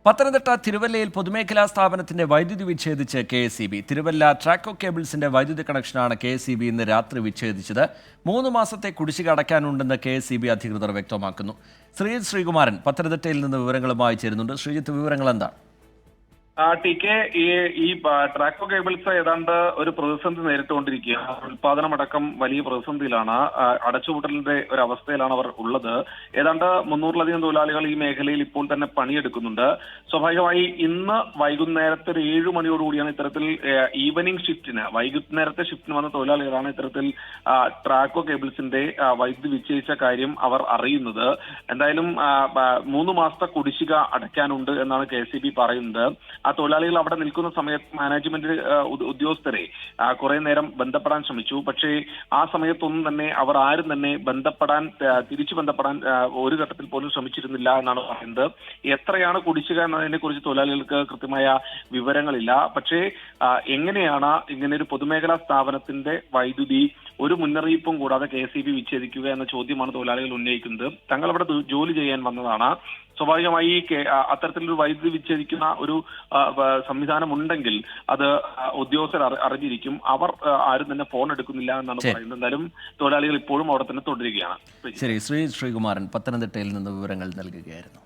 പത്തനംതിട്ട തിരുവല്ലയിൽ പൊതുമേഖലാ സ്ഥാപനത്തിന്റെ വൈദ്യുതി വിച്ഛേദിച്ച് കെ.എസ്.ഇ.ബി. തിരുവല്ല ട്രാക്കോ കേബിൾസിന്റെ വൈദ്യുതി കണക്ഷനാണ് കെ.എസ്.ഇ.ബി. ഇന്ന് രാത്രി വിച്ഛേദിച്ചത്. 3 മാസത്തെ കുടിശ്ശിക അടയ്ക്കാനുണ്ടെന്ന് കെ.എസ്.ഇ.ബി. അധികൃതർ വ്യക്തമാക്കുന്നു. ശ്രീജിത്ത് ശ്രീകുമാരൻ പത്തനംതിട്ടയിൽ നിന്ന് വിവരങ്ങളുമായി ചേരുന്നുണ്ട്. ശ്രീജിത്ത്, വിവരങ്ങൾ എന്താണ്? ടി കെ, ഈ ട്രാക്കോ കേബിൾസ് ഏതാണ്ട് ഒരു പ്രതിസന്ധി നേരിട്ടുകൊണ്ടിരിക്കുകയാണ്. ഉൽപാദനമടക്കം വലിയ പ്രതിസന്ധിയിലാണ്. അടച്ചുപൂട്ടലിന്റെ ഒരു അവസ്ഥയിലാണ് അവർ ഉള്ളത്. ഏതാണ്ട് 300-ലധികം തൊഴിലാളികൾ ഈ മേഖലയിൽ ഇപ്പോൾ തന്നെ പണിയെടുക്കുന്നുണ്ട്. സ്വാഭാവികമായി ഇന്ന് വൈകുന്നേരത്തെ ഒരു 7 മണിയോടുകൂടിയാണ് ഇത്തരത്തിൽ ഈവനിംഗ് ഷിഫ്റ്റിന്, വൈകുന്നേരത്തെ ഷിഫ്റ്റിന് വന്ന തൊഴിലാളികളാണ് ഇത്തരത്തിൽ ട്രാക്കോ കേബിൾസിന്റെ വൈദ്യുതി വിച്ഛേദിച്ച കാര്യം അവർ അറിയുന്നത്. എന്തായാലും 3 മാസത്തെ കുടിശ്ശിക അടയ്ക്കാനുണ്ട് എന്നാണ് കെ.എസ്.ഇ.ബി. പറയുന്നത്. ആ തൊഴിലാളികൾ അവിടെ നിൽക്കുന്ന സമയത്ത് മാനേജ്മെന്റ് ഉദ്യോഗസ്ഥരെ കുറെ നേരം ബന്ധപ്പെടാൻ ശ്രമിച്ചു. പക്ഷേ ആ സമയത്തൊന്നും തന്നെ അവർ ആരും തന്നെ തിരിച്ചു ബന്ധപ്പെടാൻ ഒരു ഘട്ടത്തിൽ പോലും ശ്രമിച്ചിരുന്നില്ല എന്നാണ് പറയുന്നത്. എത്രയാണ് കുടിശ്ശിക എന്നതിനെ കുറിച്ച് തൊഴിലാളികൾക്ക് കൃത്യമായ വിവരങ്ങളില്ല. പക്ഷേ എങ്ങനെയാണ് ഇങ്ങനെ ഒരു പൊതുമേഖലാ സ്ഥാപനത്തിന്റെ വൈദ്യുതി ഒരു മുന്നറിയിപ്പും കൂടാതെ കെ.എസ്.ഇ.ബി. വിച്ഛേദിക്കുക എന്ന ചോദ്യമാണ് തൊഴിലാളികൾ ഉന്നയിക്കുന്നത്. തങ്ങൾ അവിടെ ജോലി ചെയ്യാൻ വന്നതാണ്. സ്വാഭാവികമായി അത്തരത്തിലൊരു വൈദ്യുതി വിച്ഛേദിക്കുന്ന ഒരു സംവിധാനം ഉണ്ടെങ്കിൽ അത് ഉദ്യോഗസ്ഥർ അറിഞ്ഞിരിക്കും. അവർ ആരും തന്നെ ഫോൺ എടുക്കുന്നില്ല എന്നാണ് പറയുന്നത്. എന്തായാലും തൊഴിലാളികൾ ഇപ്പോഴും അവിടെ തന്നെ തുടരുകയാണ്. ശരി, ശ്രീകുമാരൻ പത്തനംതിട്ടയിൽ നിന്ന് വിവരങ്ങൾ നൽകുകയായിരുന്നു.